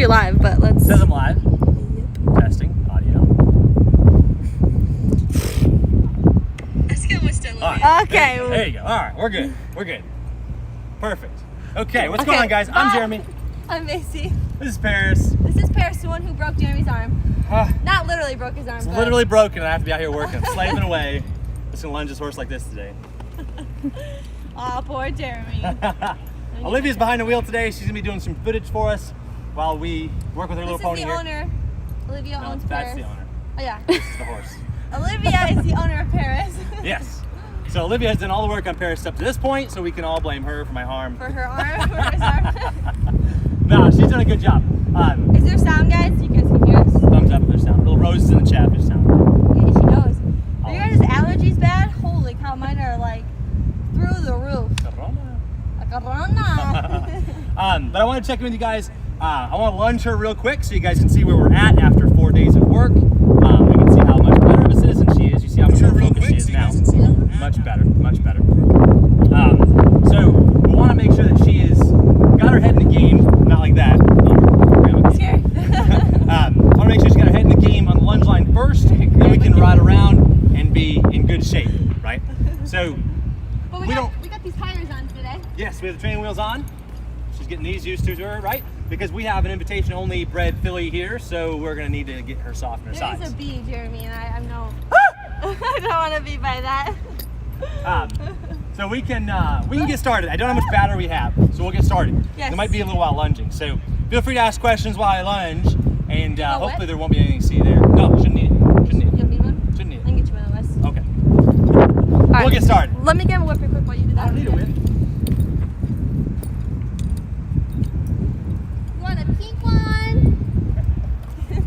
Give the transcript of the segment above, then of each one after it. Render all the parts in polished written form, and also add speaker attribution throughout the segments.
Speaker 1: you're live, but let's.
Speaker 2: Says I'm live. Yep. Testing audio.
Speaker 1: Let's get what's done.
Speaker 2: Right.
Speaker 1: Okay.
Speaker 2: There you go. All right, we're good. We're good. Perfect. Okay, what's going on, guys? I'm Jeremy.
Speaker 1: I'm Macy.
Speaker 2: This is Paris.
Speaker 1: This is Paris, the one who broke Jeremy's arm. Not literally broke his arm.
Speaker 2: It's literally broken, and I have to be out here working. I'm slaving away. Just gonna lunge this horse like this today.
Speaker 1: Aw, poor Jeremy.
Speaker 2: Olivia's behind the wheel today. She's gonna be doing some footage for us while we work with her little pony here.
Speaker 1: This is the owner. Olivia owns Paris.
Speaker 2: That's the owner.
Speaker 1: Oh yeah.
Speaker 2: This is the horse.
Speaker 1: Olivia is the owner of Paris.
Speaker 2: Yes. So Olivia has done all the work on Paris up to this point, so we can all blame her for my arm.
Speaker 1: For her arm, for his arm.
Speaker 2: No, she's done a good job.
Speaker 1: Is there sound, guys? You guys can hear us?
Speaker 2: Thumbs up if there's sound. LaRose is in the chat if there's sound.
Speaker 1: Yeah, she knows. Are you guys' allergies bad? Holy cow, mine are like through the roof.
Speaker 2: Corona.
Speaker 1: A corona.
Speaker 2: But I want to check in with you guys. I want to lunge her real quick so you guys can see where we're at after 4 days of work. We can see how much better of a citizen she is. You see how much more focused she is now. Much better, much better. So we want to make sure that she is got her head in the game, not like that.
Speaker 1: Scary.
Speaker 2: I want to make sure she's got her head in the game on the lunge line first, then we can ride around and be in good shape, right? So
Speaker 1: but we got these tires on today.
Speaker 2: Yes, we have the training wheels on. She's getting these used to her, right? Because we have an invitation-only bred filly here, so we're gonna need to get her soft in her sides.
Speaker 1: There is a bee, Jeremy, and I'm no. I don't want to be by that.
Speaker 2: So we can get started. I don't know how much batter we have, so we'll get started.
Speaker 1: Yes.
Speaker 2: There might be a little while lunging, so feel free to ask questions while I lunge, and hopefully
Speaker 1: wet?
Speaker 2: there won't be anything to see there. No, shouldn't need it. Shouldn't need it.
Speaker 1: You need one?
Speaker 2: Shouldn't need
Speaker 1: I can get you one of those.
Speaker 2: it. Okay.
Speaker 1: All
Speaker 2: We'll get started.
Speaker 1: Let me get a whip real quick while you do that.
Speaker 2: I don't need a whip.
Speaker 1: You want a pink one?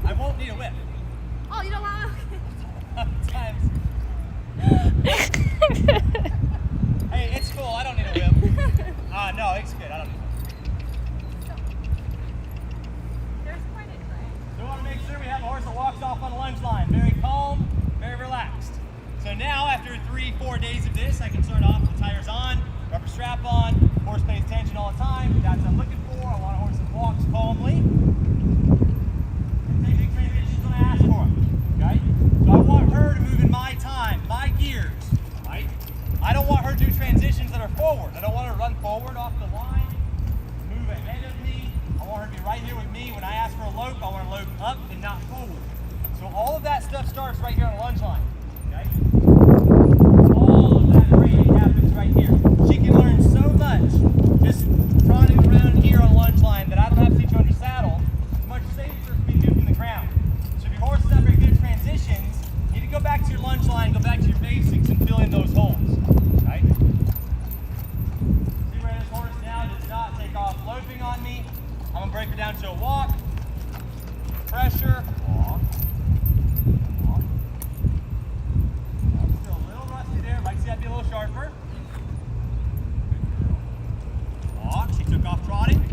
Speaker 2: I won't need a whip.
Speaker 1: Oh, you don't want
Speaker 2: Sometimes. Hey, it's cool. I don't need a whip. No, it's good. I don't need a whip.
Speaker 1: There's pointed, right?
Speaker 2: So we want to make sure we have a horse that walks off on the lunge line. Very calm, very relaxed. So now, after 3-4 days of this, I can start off with the tires on, rubber strap on, horse pays attention all the time. That's what I'm looking for. I want a horse that walks calmly. And take big transitions when I ask for them. Okay? So I want her to move in my time, my gears. Right? I don't want her to do transitions that are forward. I don't want her to run forward off the line, move ahead of me. I want her to be right here with me. When I ask for a lope, I want her to lope up and not forward. So all of that stuff starts right here on the lunge line. Okay? All of that training happens right here. She can learn so much just trotting around here on the lunge line that I don't have to teach her under saddle. It's much safer to be do from the ground. So if your horse is not very good at transitions, you need to go back to your lunge line, go back to your basics and fill in those holes. Right? See where this horse now does not take off loping on me. I'm going to break her down to a walk. Pressure. Walk. Walk. Still a little rusty there. Might see that be a little sharper. Good girl. Walk. She took off trotting.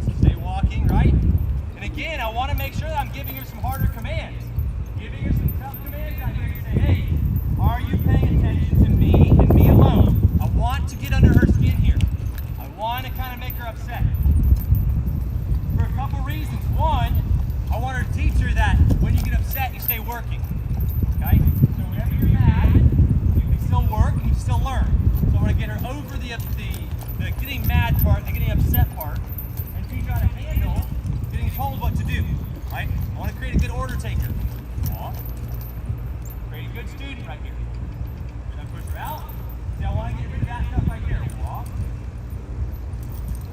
Speaker 2: So stay walking, right? And again, I want to make sure that I'm giving her some harder commands. Giving her some tough commands out here to say, hey, are you paying attention to me and me alone? I want to get under her skin here. I want to kind of make her upset. For a couple reasons. One, I want her to teach her that when you get upset, you stay working. Okay? So whenever you're mad, you can still work and you can still learn. So I want to get her over the getting mad part, the getting upset part, and teach her how to handle getting told what to do. Right? I want to create a good order taker. Walk. Create a good student right here. Then push her out. See, I want to get rid of that stuff right here. Walk.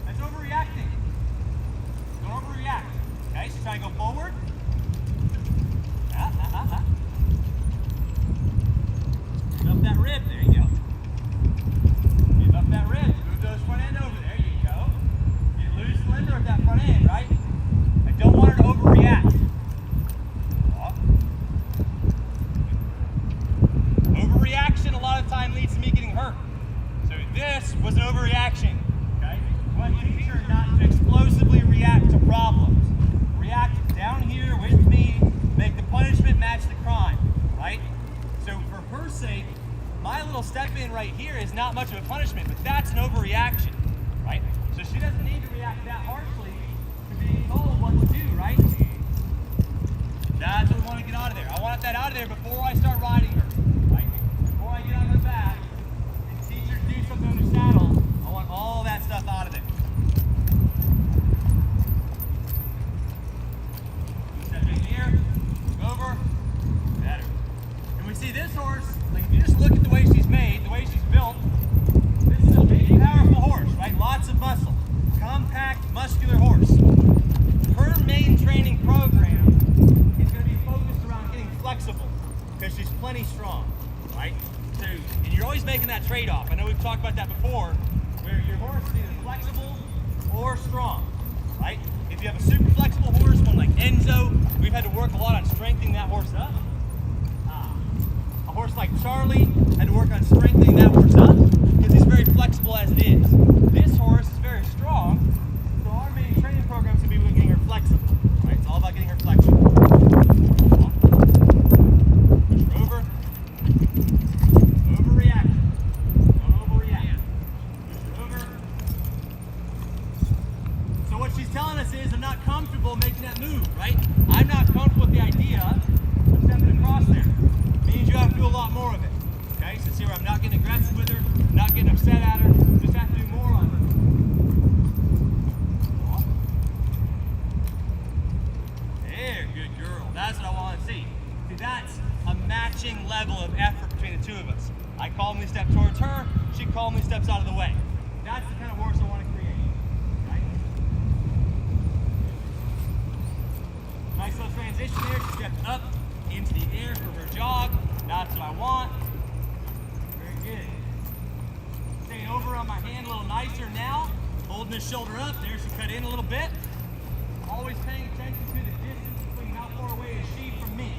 Speaker 2: That's overreacting. Don't overreact. Okay, so try to go forward. Give up that rib. There you go. Give up that rib. Move those front end over. There you go. Get loose, slender at that front end, right? I don't want her to overreact. Walk. Overreaction a lot of time leads to me getting hurt. So this was an overreaction. Okay? I want to teach her not to explosively react to problems. React down here with me, make the punishment match the crime, right? So for her sake, my little step in right here is not much of a punishment, but that's an overreaction, right? So she doesn't need to react that harshly to being told what to do. of there before I start riding her. Right? Before I get on her back and teach her to do something on her saddle, I want all that stuff out of there. Step in here, over, better. And we see this horse, like if you just look at the way she's made, the way she's built, this is a big, powerful horse, right? Lots of muscle. Compact, muscular horse. Her main training program is going to be focused around getting flexible because she's plenty strong, right? So, and you're always making that trade-off. I know we've talked about that before, where your horse is either flexible or strong, right? If you have a super flexible horse, one like Enzo, we've had to work a lot on strengthening that horse up. A horse like Charlie had to work on strengthening that horse up because he's very flexible as it is. This horse is very strong, so our main training program is going to be about getting her flexible. Right? It's all about getting her flexible. Push her over. Overreact. Don't overreact. Push her over. So what she's telling us is, I'm not comfortable making that move, right? I'm not comfortable with the idea of stepping across there. It means you have to do a lot more of it. Okay, so see where I'm not getting aggressive with her, not getting upset at her, just have to do more on her. There, good girl. That's what I want to see. See, that's a matching level of effort between the two of us. I calmly step towards her, she calmly steps out of the way. That's the kind of horse I want to create. Right? Nice little transition there. She stepped up into the air for her jog. That's what I want. Very good. Staying over on my hand a little nicer now. Holding this shoulder up. There, she cut in a little bit. Always paying attention to the distance between how far away is she from me.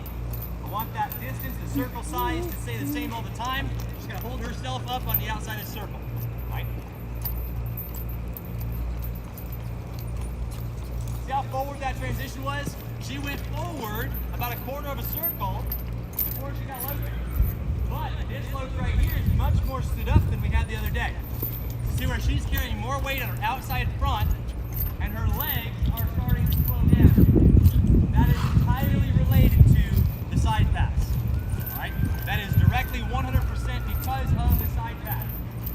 Speaker 2: I want that distance, the circle size, to stay the same all the time. She's got to hold herself up on the outside of the circle. Right? See how forward that transition was? She went forward about a quarter of a circle before she got loaded. But this load right here is much more stood up than we had the other day. See where she's carrying more weight on her outside front and her legs are starting to slow down. That is entirely related to the side pass. Right? That is directly 100% because of the side pass.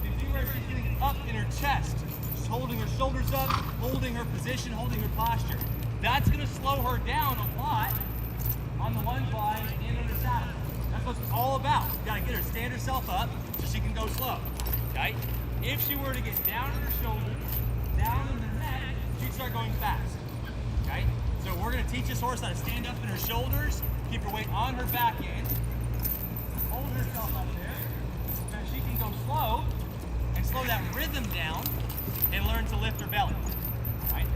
Speaker 2: You see where she's getting up in her chest. She's holding her shoulders up, holding her position, holding her posture. That's going to slow her down a lot on the lunge line and on the saddle. That's what it's all about. You got to get her to stand herself up so she can go slow. Okay? If she were to get down in her shoulders, down in her neck, she'd start going fast. Okay? So we're going to teach this horse how to stand up in her shoulders, keep her weight on her back end, hold herself up there so she can go slow and slow that rhythm down and learn to lift her belly. Right?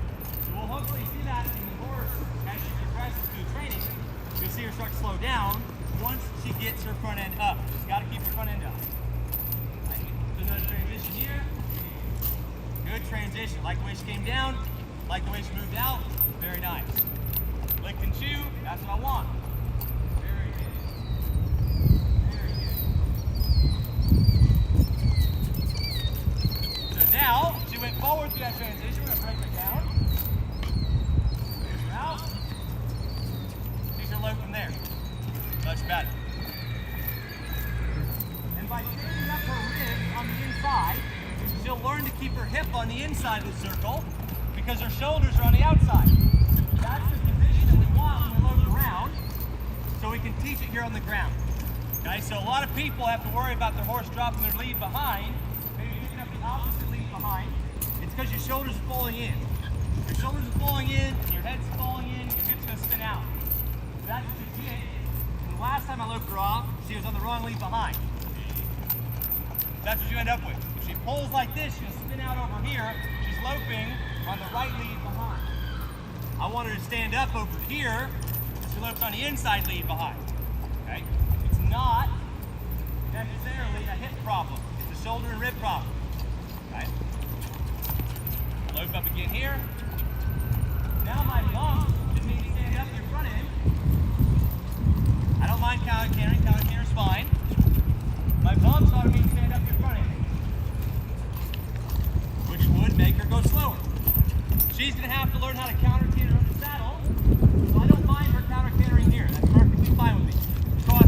Speaker 2: So we'll hopefully see that in the horse as she progresses through training. You'll see her start to slow down once she gets her front end up. She's got to keep her front end up. Right? So another transition here. Good transition. Like the way she came down, like the way she moved out. Very nice. Lick and chew, that's what I want. Very good. Very good. So now, she went forward through that transition. We're going to break her down. Break her out. Teach her low from there. Much better. And by standing up her ribs on the inside, she'll learn to keep her hip on the inside of the circle because her shoulders are on the outside. That's the position that we want when we load around, so we can teach it here on the ground. Okay, so a lot of people have to worry about their horse dropping their lead behind, maybe picking up the opposite lead behind. It's because your shoulders are falling in. Your shoulders are falling in, your head's falling in, your hip's going to spin out. So that's what you get. And the last time I loaded her off, she was on the wrong lead behind. That's what you end up with. If she pulls like this, she'll spin out over here. She's loping on the right lead behind. I want her to stand up over here. She lopes on the inside lead behind. Okay? It's not necessarily a hip problem. It's a shoulder and rib problem. Okay? Lope up again here. Now my bump just means stand up your front end. I don't mind counter canter's fine. My bumps ought to mean stand up your front end, which would make her go slower. She's going to have to learn how to counter canter on the saddle, so I don't mind her counter cantering here. That's perfectly fine with me. Because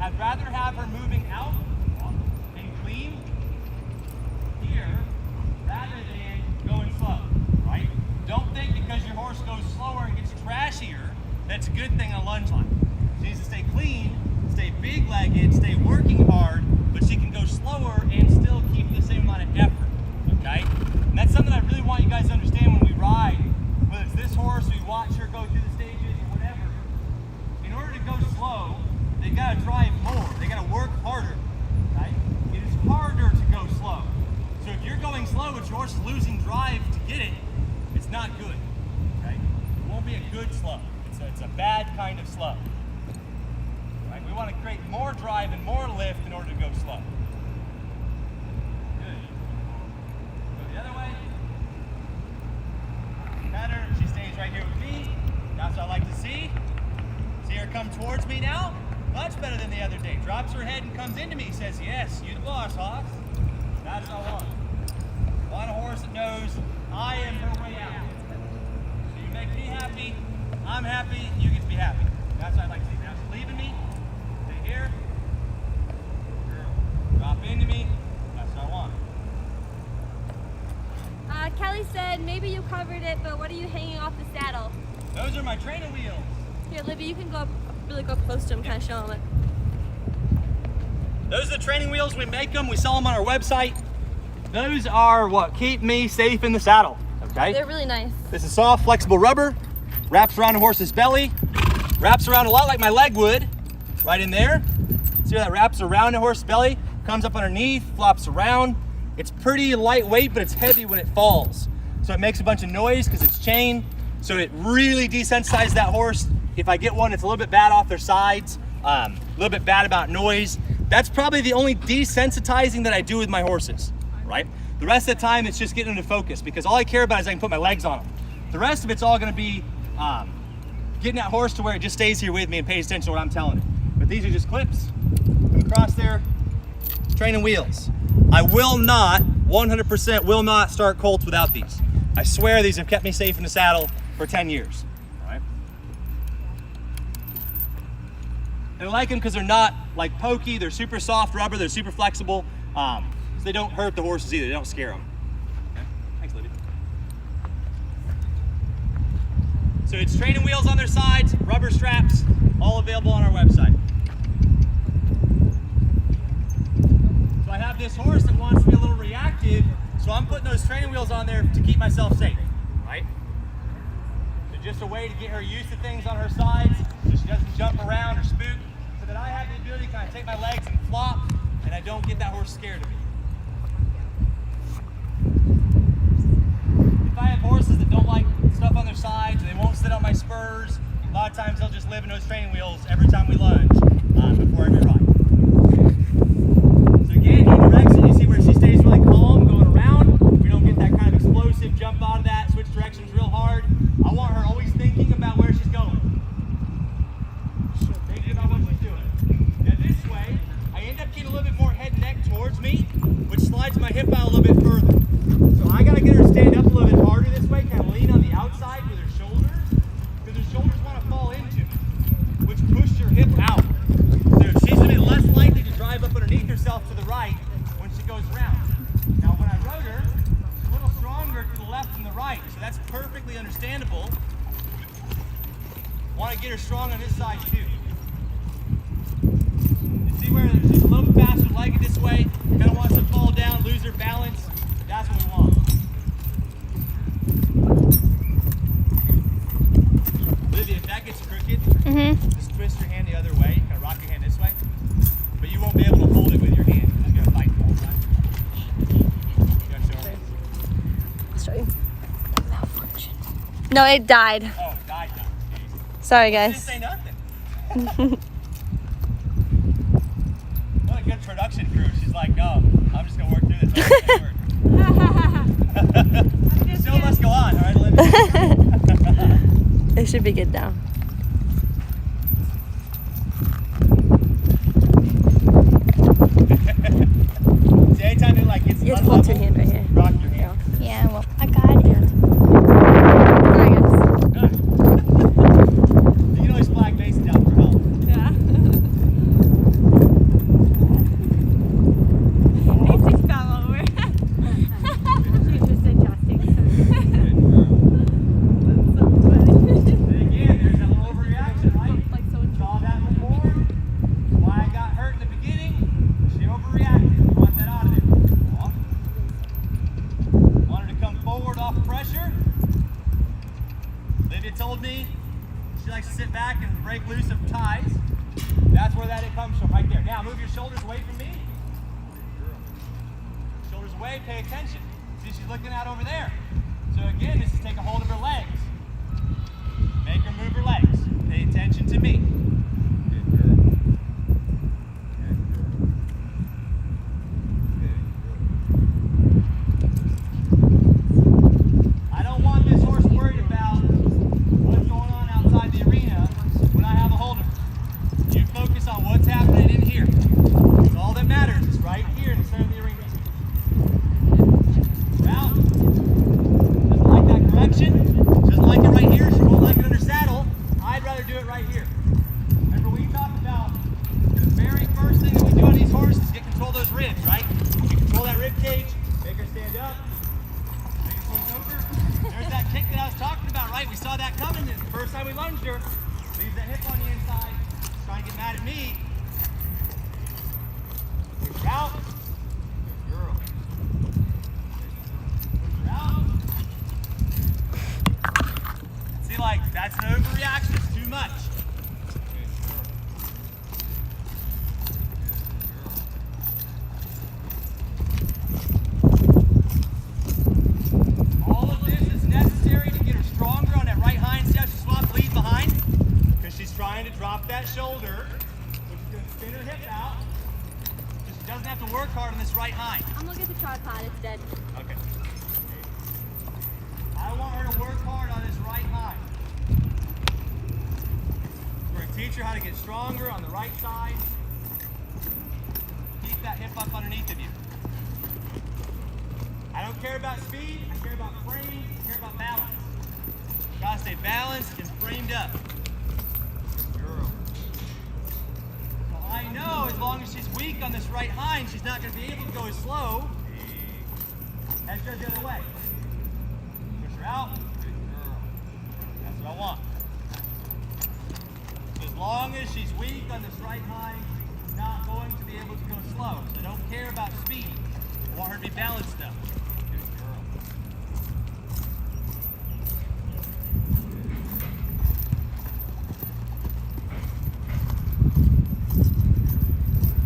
Speaker 2: I'd rather have her moving out and clean here rather than going slow, right? Don't think because your horse goes slower and gets trashier, that's a good thing on lunge line. She needs to stay clean, stay big-legged, stay working hard, but she can go slower and still keep the same amount of effort, okay? And that's something I really want you guys to understand when we ride, whether it's this horse, we watch her go through the stages or whatever. In order to go slow, they gotta drive more, they gotta work harder, right? It is harder to go slow. So if you're going slow, but your horse is losing drive to get it, it's not good, okay? It won't be a good slow. It's a bad kind of slow. Right? We want to create more drive and more lift in order to go slow. Good. Go the other way. Better. She stays right here with me. That's what I like to see. See her come towards me now? Much better than the other day. Drops her head and comes into me. Says, yes, you the boss, Hoss. That's what I want. I want a horse that knows I am her way out. So you make me happy, I'm happy, you get to be happy. That's what I like to see. Now she's leaving me. Stay here. Girl, drop into me. That's what I want.
Speaker 1: Kelly said maybe you covered it, but what are you hanging off the saddle?
Speaker 2: Those are my training wheels.
Speaker 1: Here, Libby, you can go up, really go close to him, kind of show him it.
Speaker 2: Those are the training wheels. We make them. We sell them on our website. Those are what keep me safe in the saddle. Okay.
Speaker 1: They're really nice.
Speaker 2: This is soft, flexible rubber. Wraps around a horse's belly. Wraps around a lot like my leg would. Right in there. See how that wraps around a horse's belly? Comes up underneath, flops around. It's pretty lightweight, but it's heavy when it falls. So it makes a bunch of noise because it's chain. So it really desensitizes that horse. If I get one that's a little bit bad off their sides, a little bit bad about noise, that's probably the only desensitizing that I do with my horses, right? The rest of the time, it's just getting them to focus because all I care about is I can put my legs on them. The rest of it's all gonna be getting that horse to where it just stays here with me and pays attention to what I'm telling it. But these are just clips, come across there, training wheels. I will not, 100% will not start colts without these. I swear these have kept me safe in the saddle for 10 years, all right? And I like them because they're not like pokey, they're super soft rubber, they're super flexible, so they don't hurt the horses either, they don't scare them. Okay. Thanks, Libby. So it's training wheels on their sides, rubber straps, all available on our website. So I have this horse that wants to be a little reactive, so I'm putting those training wheels on there to keep myself safe, right? So just a way to get her used to things on her sides, so she doesn't jump around or spook, so that I have the ability to kind of take my legs and flop, and I don't get that horse scared of me. If I have horses that don't like stuff on their sides, they won't sit on my spurs, a lot of times they'll just live in those training wheels every time we lunge before every ride. So again, new direction, you see where she stays really calm going around. We don't get that kind of explosive jump out of that, switch directions real hard. I want her always thinking about where she's going. Thinking about what she's doing. Now this way, I end up getting a little bit more head and neck towards me, which slides my hip out a little bit further. So I gotta get her to stand up a little bit harder this way, kind of lean on the outside with her shoulders, because her shoulders want to fall into it, which push her hip out. So she's gonna be less likely to drive up underneath herself to the right when she goes around. Now when I rode her, she's a little stronger to the left and the right, so that's perfectly understandable. Want to get her strong on this side too. You see where she's a little bit faster legged this way, kind of wants to fall down, lose her balance. That's what we want. Olivia, if that gets crooked, just twist your hand the other way, kind of rock your hand this way. But you won't be able to hold it with your hand. You're just going to fight the whole time. You want to show them?
Speaker 1: I'll show you. Malfunction. No, it died.
Speaker 2: Oh, it died now. Jeez.
Speaker 1: Sorry,
Speaker 2: You
Speaker 1: guys.
Speaker 2: didn't say nothing. What a good production crew. She's like, no, I'm just going to work through this. The show must go on, all right, Olivia?
Speaker 1: It should be good now.
Speaker 2: See, anytime it like gets
Speaker 1: You have to hold your hand right here.
Speaker 2: rock your hand.
Speaker 3: Yeah, well, I got it.
Speaker 1: Sorry, guys.
Speaker 2: Good. You can always flag Mason down for help.
Speaker 1: Yeah.
Speaker 2: break loose of ties. That's where that it comes from, right there. Now move your shoulders away from me. Shoulders away, pay attention. See, she's looking out over there. So again, this is take a hold of her legs. Make her move her legs. Pay attention to me. Good girl. Good girl. I don't want this horse worried about what's going on outside the arena when I have a hold of her. You focus on what's happening in here. It's all that matters is right here in the center of the arena. Out. Doesn't like that correction. She doesn't like it right here. She won't like it under saddle. I'd rather do it right here. Remember we talked about the very first thing that we do on these horses is get control of those ribs, right? You control that rib cage, make her stand up, make her swing over. There's that kick that I was talking about, right? We saw that coming the first time we lunged her. Leaves that hip on the inside. Trying to get mad at me. Push her out. Good girl. Push her out. See, like, that's an overreaction. It's too much. Good girl. All of this is necessary to get her stronger on that right hind. See how she swapped lead behind? Because she's trying to drop that shoulder, which is going to spin her hip out. So she doesn't have to work hard on this right hind.
Speaker 1: I'm looking at the tripod. It's dead.
Speaker 2: Okay. I want her to work hard on this right hind. We're going to teach her how to get stronger on the right side. Keep that hip up underneath of you. I don't care about speed. I care about frame. I care about balance. You gotta stay balanced and framed up. Good girl. So I know as long as she's weak on this right hind, she's not going to be able to go as slow as she goes the other way. Push her out. Good girl. That's what I want. So as long as she's weak on this right hind, she's not going to be able to go slow. So I don't care about speed. I want her to be balanced though. Good girl.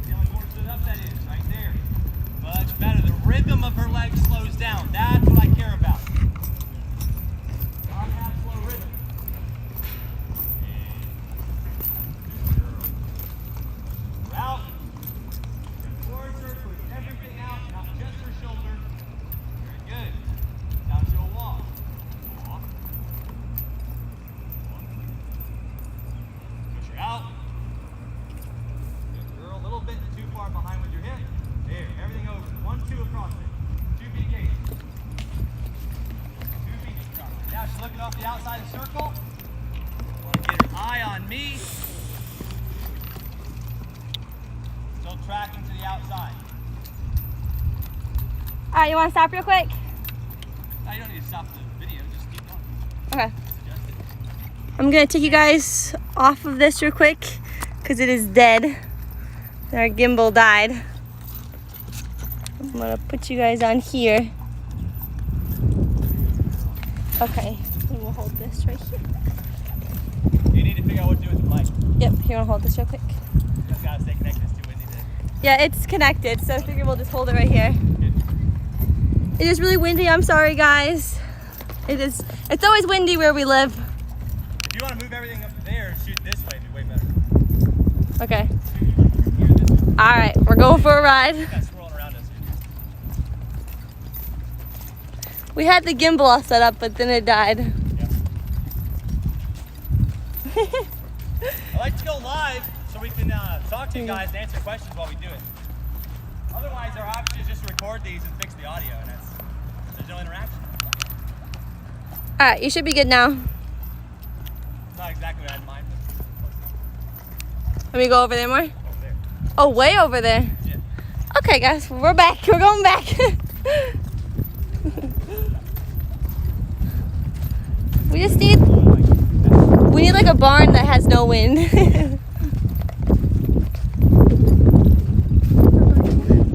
Speaker 2: See how much more stood up that is, right there. Much better. The rhythm of her legs slows down. That's what I care about. Not have slow rhythm. Good girl. We're out. Towards her, push everything out, not just her shoulder. Very good. Now she'll walk. Walk. Walk. Push her out. Good girl. A little bit too far behind with your hip. There, everything over. 1, 2 across it. 2 beat gate. 2 beat across it. Now she's looking off the outside of the circle. Want to get her eye on me. Still tracking to the outside.
Speaker 1: All right, you want to stop real quick?
Speaker 2: No, you don't need to stop the video. Just keep going.
Speaker 1: Okay.
Speaker 2: Suggest it.
Speaker 1: I'm gonna take you guys off of this real quick because it is dead. Our gimbal died. I'm gonna put you guys on here. Okay, and we'll hold this right here.
Speaker 2: You need to figure out what to do with the mic.
Speaker 1: Yep, you wanna hold this real quick?
Speaker 2: Just gotta stay connected. It's too windy today.
Speaker 1: Yeah, it's connected, so I figure we'll just hold it right here.
Speaker 2: Good.
Speaker 1: It is really windy, I'm sorry guys. It's always windy where we live.
Speaker 2: If you want to move everything up there and shoot this way, it'd be way better.
Speaker 1: Okay.
Speaker 2: Here, this way.
Speaker 1: All right, we're going for a ride.
Speaker 2: Kind of swirling around us here.
Speaker 1: We had the gimbal all set up, but then it died.
Speaker 2: Yep. I like to go live so we can talk to you guys and answer questions while we do it. Otherwise, our option is just to record these and fix the audio, and there's no interaction.
Speaker 1: All right, you should be good now.
Speaker 2: It's not exactly what I had in mind, but
Speaker 1: Let me go over there more.
Speaker 2: over there.
Speaker 1: Oh, way over there.
Speaker 2: Yeah.
Speaker 1: Okay, guys, we're back. We're going back. We just need like a barn that has no wind.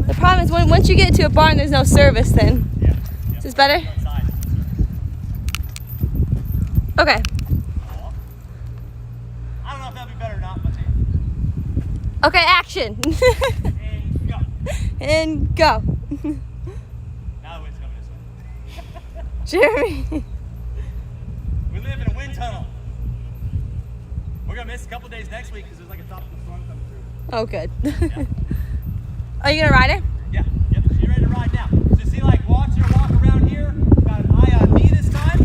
Speaker 1: The problem is once you get to a barn, there's no service then.
Speaker 2: Yeah.
Speaker 1: Is this better?
Speaker 2: Outside.
Speaker 1: Okay.
Speaker 2: I don't know if that'll
Speaker 1: Okay, action.
Speaker 2: And go.
Speaker 1: And go.
Speaker 2: Now the wind's coming this way.
Speaker 1: Jeremy.
Speaker 2: We live in a wind tunnel. We're gonna miss a couple days next week because there's like a tropical storm coming through.
Speaker 1: Oh, good.
Speaker 2: Yeah.
Speaker 1: Are you gonna ride it?
Speaker 2: Yeah. Yep. So you're ready to ride now. So see, like, watch her walk around here. Got an eye on me this time.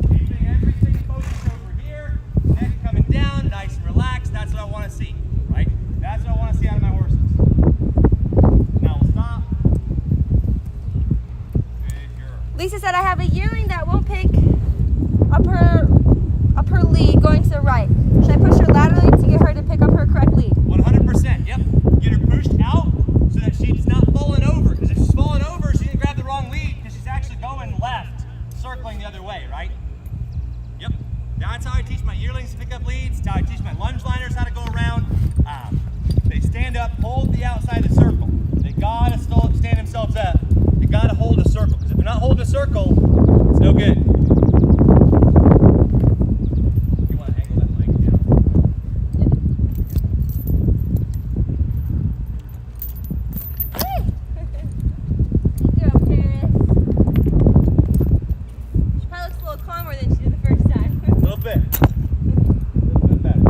Speaker 2: Keeping everything focused over here. Neck coming down, nice and relaxed. That's what I want to see, right? That's what I want to see out of my horses. Now we'll stop. Good girl.
Speaker 1: Lisa said I have a yearling that won't pick up her lead going to the right. Should I push her laterally to get her to pick up her correct lead?
Speaker 2: 100%. Yep. Get her pushed out so that she's not falling over. Because if she's falling over, she's gonna grab the wrong lead because she's actually going left, circling the other way, right? Yep. That's how I teach my yearlings to pick up leads. That's how I teach my lunge liners how to go around. They stand up, hold the outside of the circle. They gotta stand themselves up. They gotta hold a circle. Because if they're not holding a circle, it's no good. You want to angle that leg down.
Speaker 1: Good girl, Paris. She probably looks a little calmer than she did the first time.
Speaker 2: A little bit. A little bit better.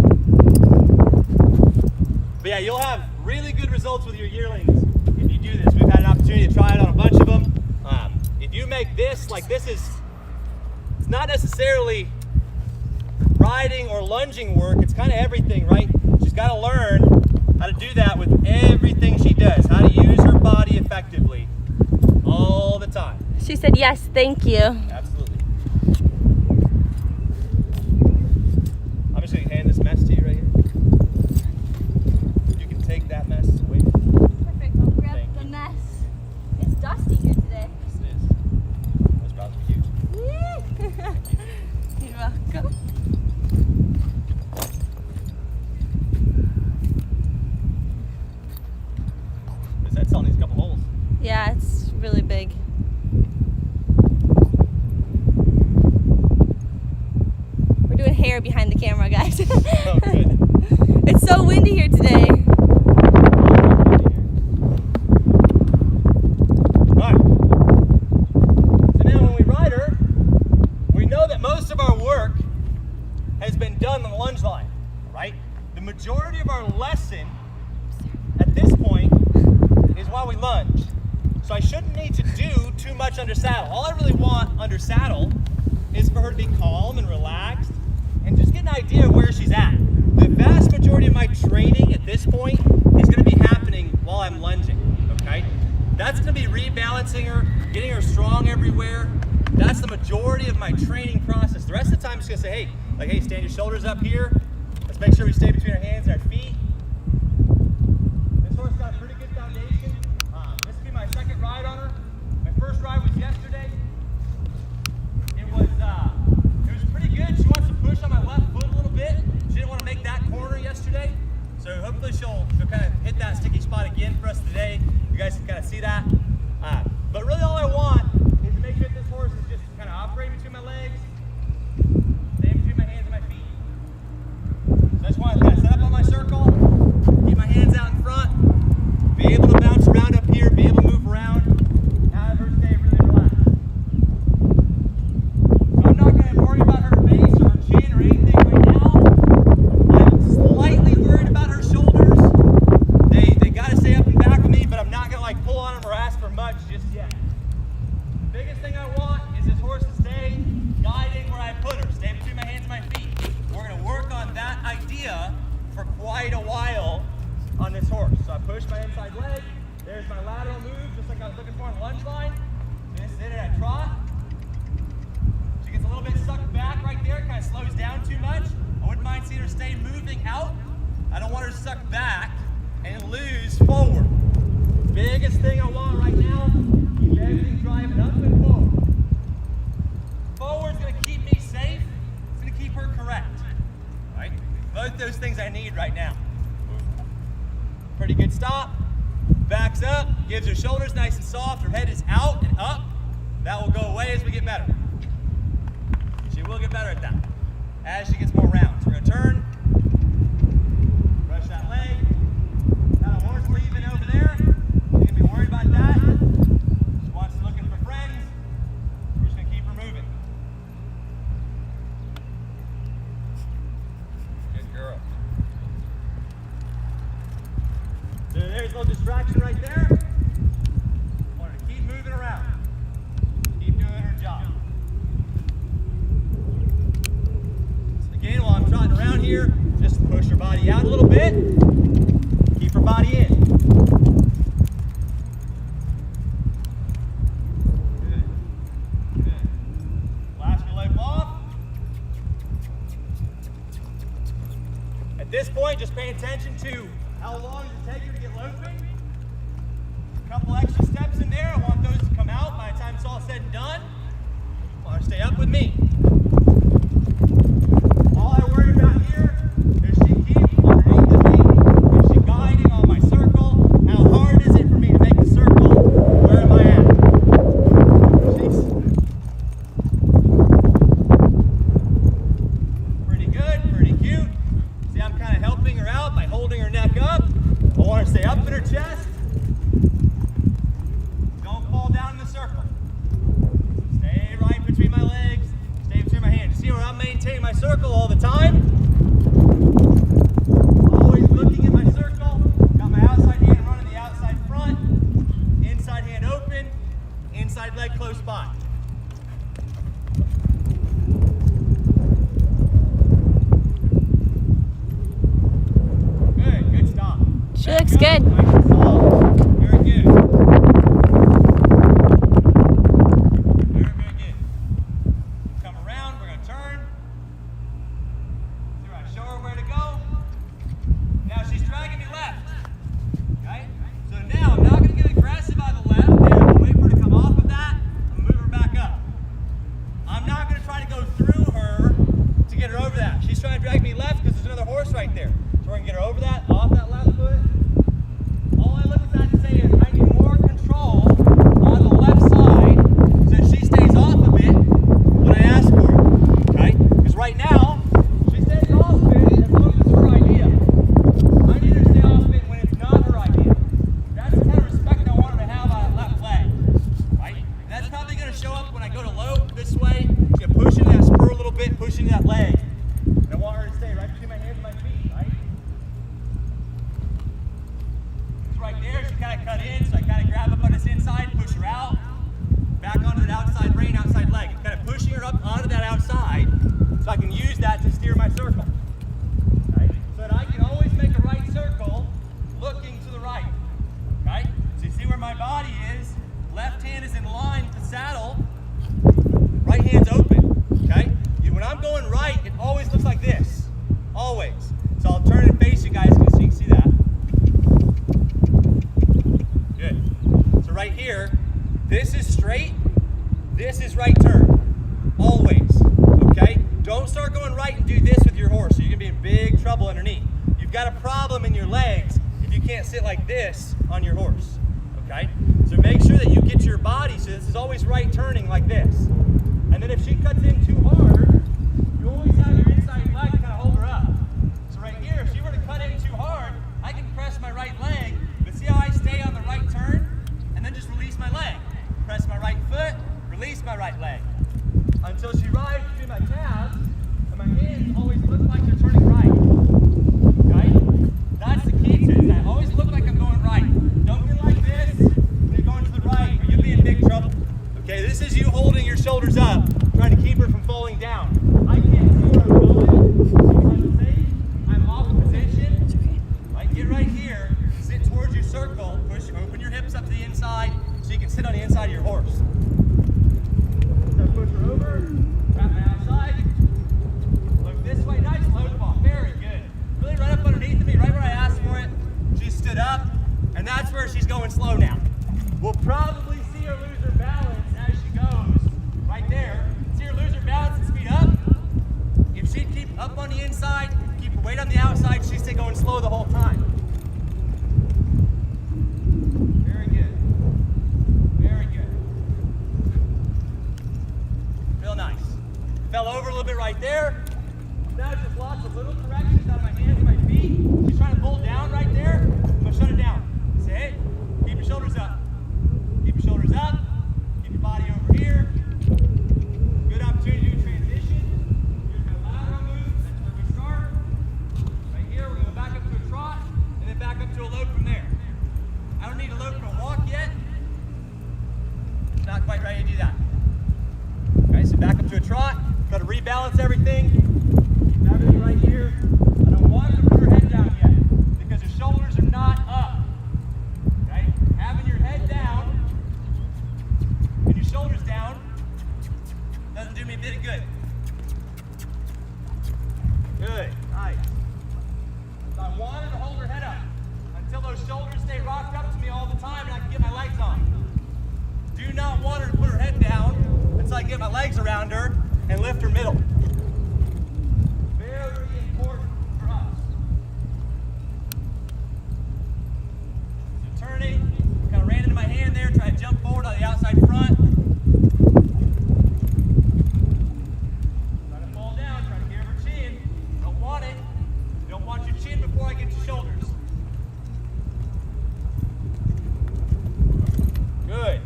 Speaker 2: But yeah, you'll have really good results with your yearlings if you do this. We've had an opportunity to try it on a bunch of them. If you make this, like this is, it's not necessarily riding or lunging work. It's kind of everything, right? She's got to learn how to do that with everything she does, how to use her body effectively all the time.
Speaker 1: She said yes, thank you.
Speaker 2: Absolutely. I'm just going to hand this mess to you right here. You can take that mess away.
Speaker 1: Perfect, I'll grab
Speaker 2: Thank
Speaker 1: the
Speaker 2: you.
Speaker 1: mess. It's dusty here today.
Speaker 2: Yes, it is. Those problems are huge.
Speaker 1: You're welcome.
Speaker 2: This head saw needs a couple holes.
Speaker 1: Yeah, it's really big. We're doing hair behind the camera, guys.
Speaker 2: Oh, good.
Speaker 1: It's so windy here today.
Speaker 2: Alright. So now when we ride her, we know that most of our work has been done on the lunge line, right? The majority of our lesson at this point is while we lunge. So I shouldn't need to do too much under saddle. All I really want under saddle is for her to be calm and relaxed and just get an idea of where she's at. The vast majority of my training at this point is going to be happening while I'm lunging, okay? That's going to be rebalancing her, getting her strong everywhere. That's the majority of my training process. The rest of the time, I'm just going to say, hey, like, hey, stand your shoulders up here. Let's make sure we stay between our hands and our feet. This horse got a pretty good foundation. This will be my second ride on her. My first ride was yesterday. It was pretty good. She wants to push on my left foot a little bit. She didn't want to make that corner yesterday. So hopefully she'll kind of hit that sticky spot again for us today. You guys can kind of see that. But really all I want is to make sure that this horse is just kind of operating between my legs, staying between my hands and my feet. So I just want to kind of set up on my circle, keep my hands out in front, be able to bounce around up here, be able to move around, have her stay really relaxed. So I'm not going to worry about her face or her chin or anything right now. I'm slightly worried about her shoulders. They got to stay up and back with me, but I'm not going to like pull on them or ask for much just yet. The biggest thing I want is this horse to stay guiding where I put her, stay between my hands and my feet. We're going to work on that idea for quite a while on this horse. So I push my inside leg. There's my lateral move, just like I was looking for on the lunge line. So this is it at a trot. She gets a little bit sucked back right there, kind of slows down too much. I wouldn't mind seeing her stay moving out. I don't want her to suck back and lose forward. Biggest thing I want right now, keep everything driving up and forward. Forward's going to keep me safe. It's going to keep her correct. Right? Both those things I need right now. Pretty good stop. Backs up, gives her shoulders nice and soft. Her head is out and up. That will go away as we get better. She will get better at that as she gets more rounds. We're going to turn, brush that leg, action right there. I want her to keep moving around. Keep doing her job. So again, while I'm trotting around here, just push her body out a little bit. Keep her body in. Good. Good. Blast your leg off. At this point, just pay attention to how long does it take her to get loping. A couple extra steps in there. I want those to come out by the time it's all said and done. I want her to stay up with me. All I worry about here is she keeps underneath of me. Is she guiding on my circle? How hard is it for me to make the circle? Where am I at? She's pretty good, pretty cute. See, I'm kind of helping her out by holding her neck up. I want her to stay up in her chest. Don't fall down in the circle. Stay right between my legs. Stay between my hands. See where I'm maintaining my circle all the time? Always looking at my circle. Got my outside hand running the outside front. Inside hand open. Inside leg close by. Good, good stop.
Speaker 1: She looks good.
Speaker 2: Nice and soft. Very good. Very, very good. Come around, we're going to turn. So I show her where to go. Now she's dragging me left. Okay? So now I'm not going to get aggressive on the left. And I'm going to wait for her to come off of that and move her back up. I'm not going to try to go through her to get her over that. She's trying to drag me left because there's another horse right there. So we're going to get her over that, off that left foot. All I look at that and say is I need more control on the left side so that she stays off of it when I ask for it. Okay? Because right now, she stays off of it as long as it's her idea. I need her to stay off of it when it's not her idea. That's the kind of respect I want her to have on that left leg. Right? And that's probably going to show up when I go to lope this way. She's going to push into that spur a little bit, push into that leg. And I want her to stay right between my hands and my feet, right? Right there, she kind of cut in, so I kind of grab up on this inside, push her out, back onto that outside rein, outside leg. Kind of pushing her up onto that outside so I can use that to steer my circle. Okay? So that I can always make a right circle looking to the right. Okay? So you see where my body is, left hand is in line with the saddle, right hand's open. Okay? When I'm going right, it always looks like this. Always. So I'll turn and face you guys so you can see that. Good. So right here, this is straight, this is right turn. Always. Okay? Don't start going right and do this with your horse. You're going to be in big trouble underneath. You've got a problem in your legs if you can't sit like this on your horse. Okay? So make sure that you get your body so this is always right turning like this. And then if she cuts in too hard, you always have your inside leg to kind of hold her up. So right here, if she were to cut in too hard, I can press my right leg, but see how I stay on the right turn? And then just release my leg. Press my right foot, release my right leg. Until she rides between my calves, and my hands always look like they're turning right. Okay? That's the key to it. I always look like I'm going right. Don't get like this when you're going to the right, or you'll be in big trouble. Okay, this is you holding your shoulders up, trying to keep her from falling down. I can't see where I'm going. Because I'm off position. Right, get right here, sit towards your circle, open your hips up to the inside so you can sit on the inside of your horse. So push her over, wrap my outside, look this way, nice load ball, very good. Really right up underneath of me, right where I asked for it. She stood up, and that's where she's going slow now. We'll probably see her lose her balance as she goes, right there. See her lose her balance and speed up. If she'd keep up on the inside, keep her weight on the outside, she'd stay going slow the whole time. Very good. Very good. Real nice. Fell over a little bit right there. Now just lots of little corrections out of my hands and my feet. She's trying to pull down right there. I'm going to shut her down. Say, hey, keep your shoulders up. Keep your shoulders up. Keep your body over here. Good opportunity to do a transition. Here's my lateral move. That's where we start. Right here, we're going to go back up to a trot and then back up to a load from there. I don't quite ready to do that. Okay, so back up to a trot. Got to rebalance everything. Everything right here. I don't want her to put her head down yet because her shoulders are not up. Okay, having your head down and your shoulders down doesn't do me a bit of good. Good, nice. So I want her to hold her head up until those shoulders stay rocked up to me all the time and I can get my legs on. Do not want her to put her head down until I get my legs around her and lift her middle. Very important for us. So turning, kind of ran into my hand there, try to jump forward on the outside front. Try to fall down, try to get her chin. Don't want it. Don't want your chin before I get your shoulders. Good.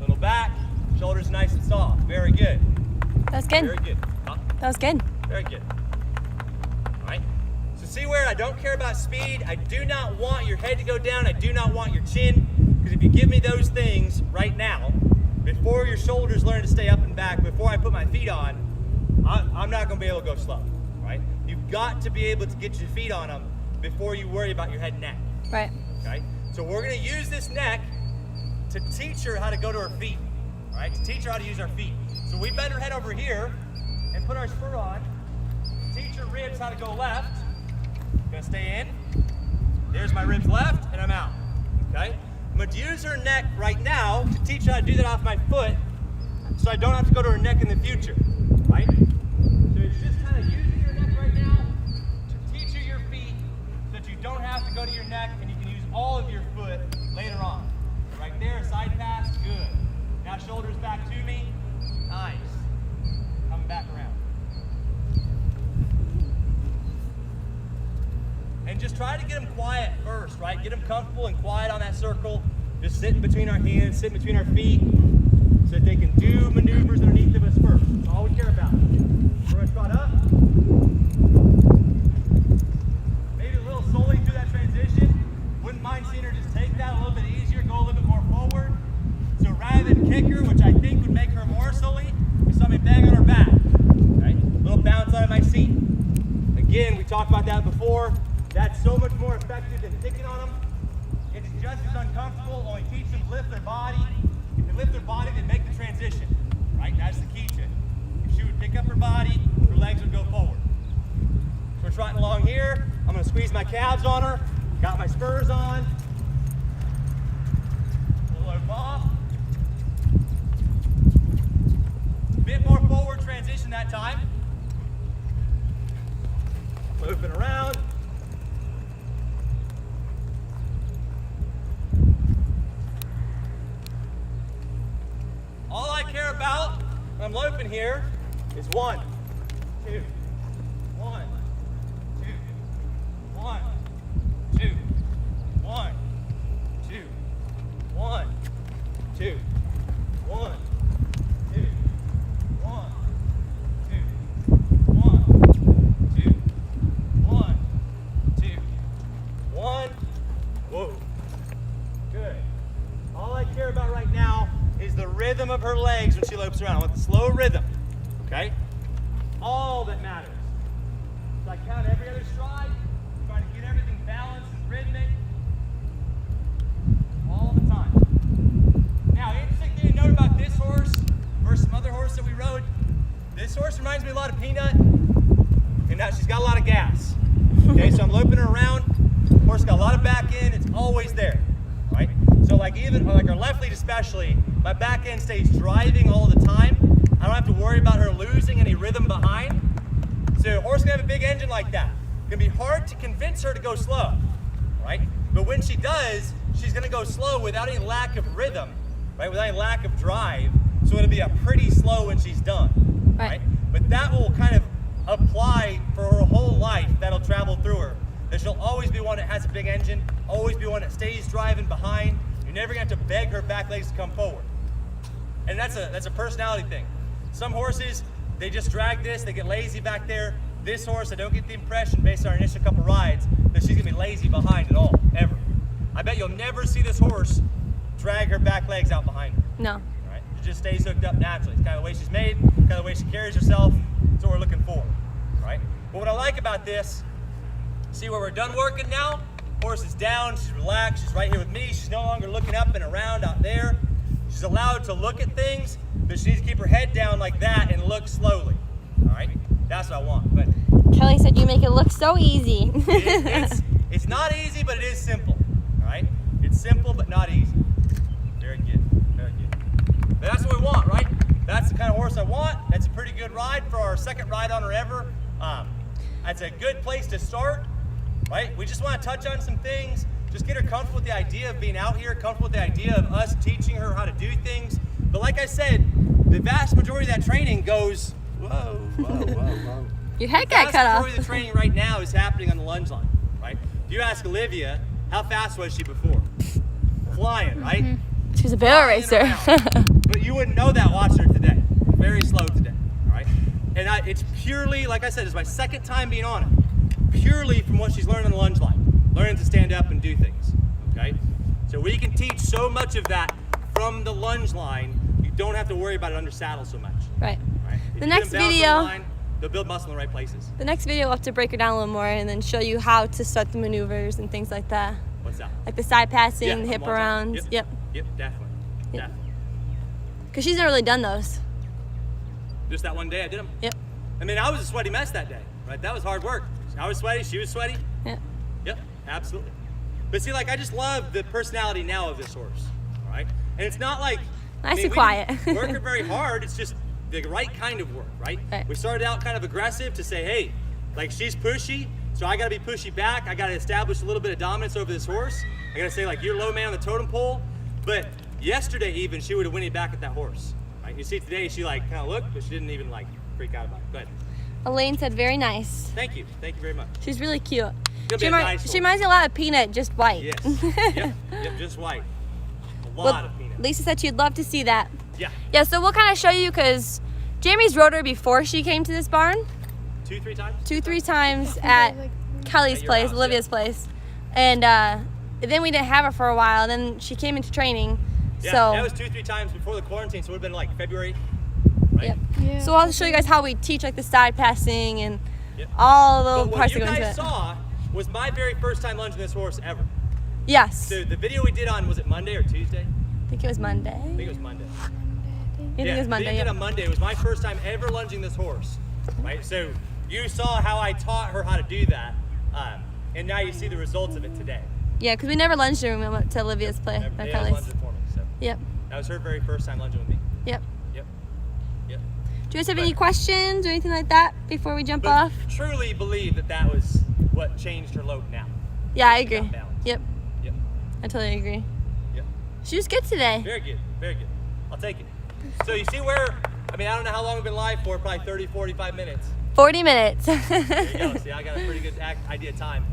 Speaker 2: Little back, shoulders nice and soft. Very good.
Speaker 1: That's good.
Speaker 2: Very good. Huh?
Speaker 1: That was good.
Speaker 2: Very good. All right. So see where I don't care about speed. I do not want your head to go down. I do not want your chin. Because if you give me those things right now, before your shoulders learn to stay up and back, before I put my feet on, I'm not going to be able to go slow. Right? You've got to be able to get your feet on them before you worry about your head and neck.
Speaker 1: Right.
Speaker 2: Okay. So we're going to use this neck to teach her how to go to her feet. All right. To teach her how to use our feet. So we bend her head over here and put our spur on. Teach her ribs how to go left. Gonna stay in. There's my ribs left, and I'm out. Okay? I'm gonna use her neck right now to teach her how to do that off my foot so I don't have to go to her neck in the future. Right? So it's just kind of using your neck right now to teach her your feet so that you don't have to go to your neck and you can use all of your foot later on. So right there, side pass, good. Now shoulders back to me. Nice. Coming back around. And just try to get them quiet first, right? Get them comfortable and quiet on that circle. Just sitting between our hands, sitting between our feet, so that they can do maneuvers underneath of us first. That's all we care about. We're going to trot up. Maybe a little slowly through that transition. Wouldn't mind seeing her just take that a little bit easier, go a little bit more forward. So rather than kick her, which I think would make her more silly, is something bang on her back. Okay? A little bounce out of my seat. Again, we talked about that before. That's so much more effective than kicking on them. It's just as uncomfortable, only teach them to lift their body. If they lift their body, they make the transition. Right? That's the key to it. If she would pick up her body, her legs would go forward. So we're trotting along here. I'm going to squeeze my calves on her. Got my spurs on. A little open off. Bit more forward transition that time. Moving around. All I care about when I'm loping here is 1, 2, 1, 2, 1, 2, 1, 2, 1, 2, 1, 2, 1, 2, 1, 2, 1, 2, 1. Whoa. Good. All I care about right now is the rhythm of her legs when she lopes around. I want the slow rhythm. Okay? All that matters. So I count every other stride, try to get everything balanced and rhythmic all the time. Now, interesting thing to note about this horse versus some other horse that we rode. This horse reminds me a lot of Peanut, and now she's got a lot of gas. Okay, so I'm loping her around. Horse got a lot of back end. It's always there. Right? So like even like our left lead especially, my back end stays driving all the time. I don't have to worry about her losing any rhythm behind. So a horse can have a big engine like that. It's gonna be hard to convince her to go slow, right? But when she does, she's gonna go slow without any lack of rhythm, right? Without any lack of drive. So it'll be a pretty slow when she's done, right? But that will kind of apply for her whole life. That'll travel through her. That she'll always be one that has a big engine, always be one that stays driving behind. You're never gonna have to beg her back legs to come forward. And that's a personality thing. Some horses, they just drag this, they get lazy back there. This horse, I don't get the impression based on our initial couple rides that she's gonna be lazy behind at all, ever. I bet you'll never see this horse drag her back legs out behind her.
Speaker 1: No.
Speaker 2: Right? just stays hooked up naturally. It's kind of the way she's made, kind of the way she carries herself. That's what we're looking for, right? But what I like about this, see where we're done working now? Horse is down, she's relaxed, she's right here with me. She's no longer looking up and around out there. She's allowed to look at things, but she needs to keep her head down like that and look slowly, all right? That's what I want. But
Speaker 1: Kelly said you make it look so easy.
Speaker 2: it's not easy, but it is simple, all right? It's simple, but not easy. Very good, very good. But that's what we want, right? That's the kind of horse I want. That's a pretty good ride for our second ride on her ever. That's a good place to start, right? We just want to touch on some things, just get her comfortable with the idea of being out here, comfortable with the idea of us teaching her how to do things. But like I said, the vast majority of that training goes, whoa, whoa, whoa, whoa.
Speaker 1: Your head got cut off.
Speaker 2: The vast majority of the training right now is happening on the lunge line, right? If you ask Olivia, how fast was she before? Flying, right?
Speaker 1: She was a barrel racer.
Speaker 2: But you wouldn't know that watching her today. Very slow today, all right? And it's purely, like I said, it's my second time being on it. Purely from what she's learned on the lunge line. Learning to stand up and do things, okay? So we can teach so much of that from the lunge line, you don't have to worry about it under saddle so much.
Speaker 1: Right.
Speaker 2: If
Speaker 1: The
Speaker 2: you
Speaker 1: next
Speaker 2: get them balanced
Speaker 1: video,
Speaker 2: on the line, they'll build muscle in the right places.
Speaker 1: the next video we'll have to break her down a little more and then show you how to start the maneuvers and things like that.
Speaker 2: What's that?
Speaker 1: Like the side passing,
Speaker 2: Yeah,
Speaker 1: the hip
Speaker 2: on one time.
Speaker 1: arounds. Yep.
Speaker 2: Yep, definitely.
Speaker 1: Yep.
Speaker 2: Definitely.
Speaker 1: Because she's never really done those.
Speaker 2: Just that one day I did them.
Speaker 1: Yep.
Speaker 2: I mean, I was a sweaty mess that day, right? That was hard work. I was sweaty, she was sweaty.
Speaker 1: Yep.
Speaker 2: Yep, absolutely. But see, like, I just love the personality now of this horse, all right? And it's not like...
Speaker 1: Nice and
Speaker 2: we
Speaker 1: quiet.
Speaker 2: didn't work her very hard, it's just the right kind of work, right?
Speaker 1: Right.
Speaker 2: We started out kind of aggressive to say, hey, like, she's pushy, so I gotta be pushy back. I gotta establish a little bit of dominance over this horse. I gotta say, like, you're low man on the totem pole. But yesterday even, she would have whinnied back at that horse, right? You see today, she, like, kind of looked, but she didn't even, like, freak out about it. Go ahead.
Speaker 1: Elaine said very nice.
Speaker 2: Thank you very much.
Speaker 1: She's really cute.
Speaker 2: She'll be a nice horse.
Speaker 1: She reminds me a lot of Peanut, just white.
Speaker 2: Yes. Yep, just white. A lot of peanuts.
Speaker 1: Lisa said she'd love to see that.
Speaker 2: Yeah.
Speaker 1: Yeah, so we'll kind of show you because Jamie's rode her before she came to this barn.
Speaker 2: 2-3 times?
Speaker 1: 2-3 times at Kelly's
Speaker 2: At your
Speaker 1: place,
Speaker 2: house,
Speaker 1: Olivia's place. And then we didn't have her for a while. Then she came into training.
Speaker 2: Yeah,
Speaker 1: So
Speaker 2: that was 2-3 times before the quarantine, so it would have been like February, right?
Speaker 1: Yep.
Speaker 3: Yeah.
Speaker 1: So I'll show you guys how we teach like the side passing and
Speaker 2: Yep.
Speaker 1: all the little
Speaker 2: But
Speaker 1: parts
Speaker 2: what
Speaker 1: that
Speaker 2: you
Speaker 1: go into
Speaker 2: guys
Speaker 1: it.
Speaker 2: saw was my very first time lunging this horse ever.
Speaker 1: Yes.
Speaker 2: So the video we did on, was it Monday or Tuesday?
Speaker 1: I think it was Monday.
Speaker 2: I think it was Monday.
Speaker 1: I think it was Monday.
Speaker 2: We did
Speaker 1: Yep.
Speaker 2: on Monday. It was my first time ever lunging this horse, right? So you saw how I taught her how to do that, and now you see the results of it today.
Speaker 1: Yeah, because we never lunged her when we went to Olivia's place.
Speaker 2: Never-
Speaker 1: At
Speaker 2: They
Speaker 1: Kelly's.
Speaker 2: lunged it for me, so
Speaker 1: Yep.
Speaker 2: that was her very first time lunging with me.
Speaker 1: Yep.
Speaker 2: Yep. Yep.
Speaker 1: Do you guys have
Speaker 2: But-
Speaker 1: any questions or anything like that before we jump
Speaker 2: But
Speaker 1: off?
Speaker 2: truly believe that was what changed her load now.
Speaker 1: Yeah, I agree.
Speaker 2: got balanced.
Speaker 1: Yep.
Speaker 2: Yep.
Speaker 1: I totally agree.
Speaker 2: Yep.
Speaker 1: She was good today.
Speaker 2: Very good. Very good. I'll take it. So you see where, I mean, I don't know how long we've been live for, probably 30, 45 minutes.
Speaker 1: 40 minutes.
Speaker 2: There you go. See, I got a pretty good idea of time.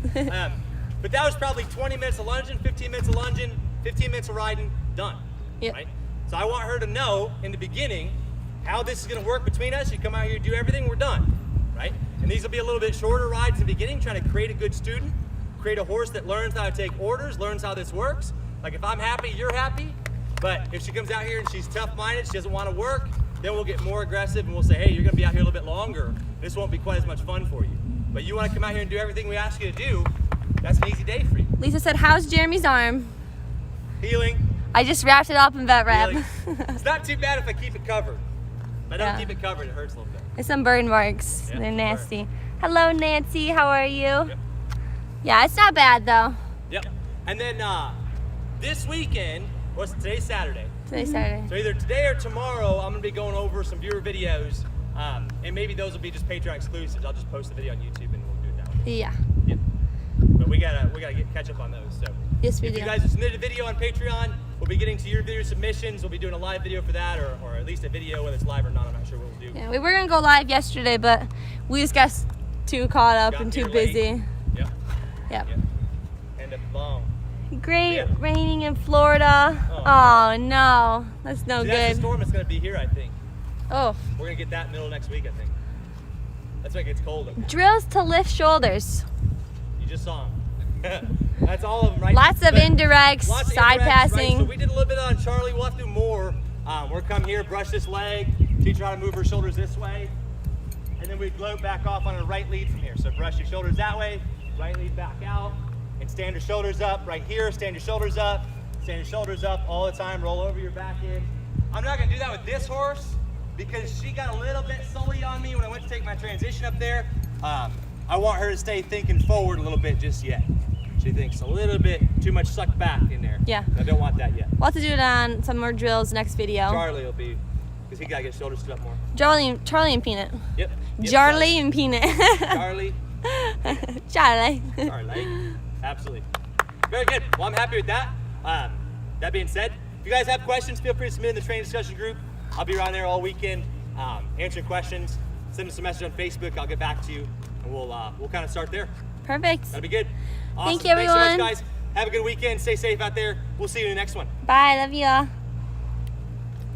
Speaker 2: But that was probably 20 minutes of lunging, 15 minutes of lunging, 15 minutes of riding, done.
Speaker 1: Yep.
Speaker 2: Right? So I want her to know in the beginning how this is going to work between us. You come out here, do everything, we're done. Right? And these will be a little bit shorter rides in the beginning, trying to create a good student, create a horse that learns how to take orders, learns how this works. Like if I'm happy, you're happy. But if she comes out here and she's tough-minded, she doesn't want to work, then we'll get more aggressive and we'll say, hey, you're going to be out here a little bit longer. This won't be quite as much fun for you. But you want to come out here and do everything we ask you to do, that's an easy day for you.
Speaker 1: Lisa said, how's Jeremy's arm?
Speaker 2: Healing.
Speaker 1: I just wrapped it up in vet wrap.
Speaker 2: Healing. It's not too bad if I keep it covered. If I don't
Speaker 1: Yeah.
Speaker 2: keep it covered, it hurts a little bit.
Speaker 1: It's some burn marks.
Speaker 2: Yeah,
Speaker 1: They're
Speaker 2: some
Speaker 1: nasty. Hello, Nancy. How are you?
Speaker 2: Yep.
Speaker 1: Yeah, it's not bad though.
Speaker 2: Yep. And then this weekend, today's Saturday.
Speaker 1: Today's Saturday.
Speaker 2: So either today or tomorrow, I'm gonna be going over some viewer videos, and maybe those will be just Patreon exclusives. I'll just post the video on YouTube and we'll do it that way.
Speaker 1: Yeah.
Speaker 2: Yep. But we gotta catch up on those. So
Speaker 1: Yes, we
Speaker 2: if
Speaker 1: do.
Speaker 2: you guys have submitted a video on Patreon, we'll be getting to your video submissions. We'll be doing a live video for that, or at least a video, whether it's live or not. I'm not sure what we'll do.
Speaker 1: Yeah, we were gonna go live yesterday, but we just got too caught up
Speaker 2: Got
Speaker 1: and too
Speaker 2: here late.
Speaker 1: busy.
Speaker 2: Yep.
Speaker 1: Yep.
Speaker 2: Yep. End up long.
Speaker 1: Great
Speaker 2: Yeah.
Speaker 1: raining in Florida. Oh no, that's no
Speaker 2: See, that's the
Speaker 1: good.
Speaker 2: storm that's gonna be here, I think.
Speaker 1: Oh,
Speaker 2: We're gonna get that middle of next week, I think. That's when it gets cold.
Speaker 1: drills to lift shoulders.
Speaker 2: You just saw them. That's all of them, right?
Speaker 1: Lots of
Speaker 2: But
Speaker 1: indirects,
Speaker 2: lots of
Speaker 1: side
Speaker 2: indirects, right?
Speaker 1: passing.
Speaker 2: So we did a little bit on Charlie. We'll have to do more We're come here, brush this leg, teach her how to move her shoulders this way, and then we gloat back off on a right lead from here. So brush your shoulders that way, right lead back out, and stand your shoulders up right here, stand your shoulders up all the time, roll over your back end. I'm not gonna do that with this horse because she got a little bit sully on me when I went to take my transition up there. I want her to stay thinking forward a little bit just yet. She thinks a little bit too much sucked back in there.
Speaker 1: Yeah.
Speaker 2: I don't want that yet.
Speaker 1: We'll have to do it on some more drills next video.
Speaker 2: Charlie will be, because he gotta get his shoulders stood up more.
Speaker 1: Charlie and Peanut.
Speaker 2: Yep.
Speaker 1: Charlie and Peanut.
Speaker 2: Charlie.
Speaker 1: Charlie.
Speaker 2: Charlie. Absolutely. Very good. Well, I'm happy with that. That being said, if you guys have questions, feel free to submit in the training discussion group. I'll be around there all weekend answering questions. Send us a message on Facebook. I'll get back to you, and we'll kind of start there.
Speaker 1: Perfect.
Speaker 2: That'll be good. Awesome.
Speaker 1: Thank you, everyone.
Speaker 2: Thanks so much, guys. Have a good weekend. Stay safe out there. We'll see you in the next one.
Speaker 1: Bye. Love you all.